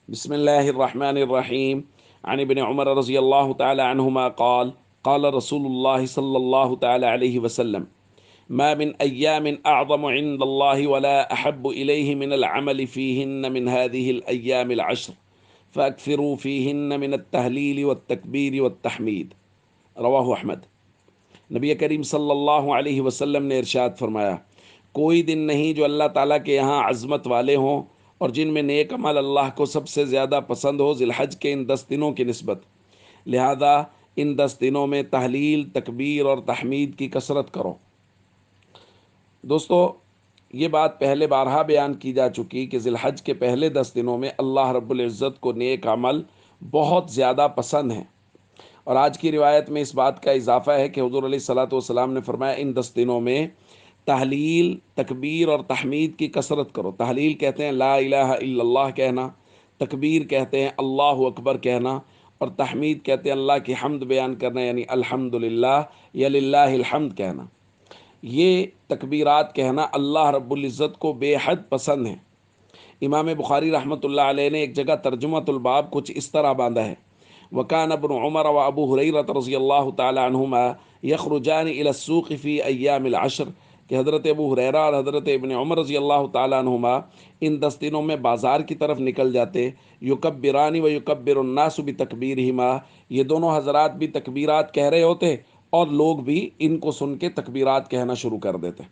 بسم الله الرحمن الرحيم. عن ابن عمر رضي الله تعالى عنهما قال قال رسول الله صلى الله تعالى عليه وسلم ما من أيام أعظم عند الله ولا أحب إليه من العمل فيهن من هذه الأيام العشر فأكثروا فيهن من التهليل والتكبير والتحميد. رواہ احمد۔ نبی کریم صلی اللہ علیہ وسلم نے ارشاد فرمایا، کوئی دن نہیں جو اللہ تعالیٰ کے یہاں عظمت والے ہوں اور جن میں نیک عمل اللہ کو سب سے زیادہ پسند ہو ذی الحج کے ان 10 دنوں کی نسبت، لہذا ان 10 دنوں میں تحلیل، تکبیر اور تحمید کی کثرت کرو۔ دوستو، یہ بات پہلے بارہا بیان کی جا چکی کہ ذی الحج کے پہلے 10 دنوں میں اللہ رب العزت کو نیک عمل بہت زیادہ پسند ہیں، اور آج کی روایت میں اس بات کا اضافہ ہے کہ حضور علیہ الصلاۃ والسلام نے فرمایا ان 10 دنوں میں تحلیل، تکبیر اور تحمید کی کثرت کرو۔ تحلیل کہتے ہیں لا الہ الا اللہ کہنا، تکبیر کہتے ہیں اللہ اکبر کہنا، اور تحمید کہتے ہیں اللہ کی حمد بیان کرنا، یعنی الحمدللہ یا للہ الحمد کہنا۔ یہ تکبیرات کہنا اللہ رب العزت کو بے حد پسند ہے۔ امام بخاری رحمۃ اللہ علیہ نے ایک جگہ ترجمۃ الباب کچھ اس طرح باندھا ہے، وکان ابن عمر و ابو ہریرہ رضی اللہ تعالی عنہما یخرجان الی السوق فی ایام العشر، کہ حضرت ابو ہریرہ اور حضرت ابن عمر رضی اللہ تعالی عنہما ان 10 دنوں میں بازار کی طرف نکل جاتے، یکبران و یکبر الناس بتکبیرہما، یہ دونوں حضرات بھی تکبیرات کہہ رہے ہوتے اور لوگ بھی ان کو سن کے تکبیرات کہنا شروع کر دیتے۔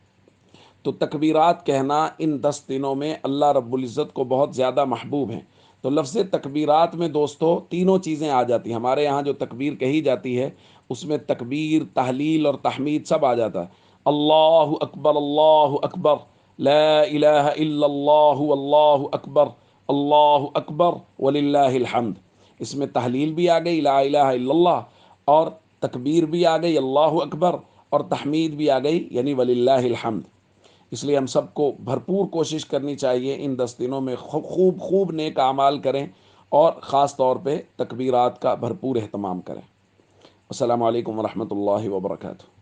تو تکبیرات کہنا ان 10 دنوں میں اللہ رب العزت کو بہت زیادہ محبوب ہیں۔ تو لفظ تکبیرات میں دوستو تینوں چیزیں آ جاتی ہیں۔ ہمارے یہاں جو تکبیر کہی جاتی ہے اس میں تکبیر، تحلیل اور تحمید سب آ جاتا ہے۔ اللہ اکبر، لا الہ الا اللہ واللہ اکبر، اللہ اکبر وللہ الحمد۔ اس میں تحلیل بھی آ گئی لا الہ الا اللہ، اور تکبیر بھی آ گئی اللہ اکبر، اور تحمید بھی آ گئی یعنی وللہ الحمد۔ اس لیے ہم سب کو بھرپور کوشش کرنی چاہیے ان 10 دنوں میں خوب نیک اعمال کریں، اور خاص طور پہ تکبیرات کا بھرپور اہتمام کریں۔ السلام علیکم ورحمۃ اللہ وبرکاتہ۔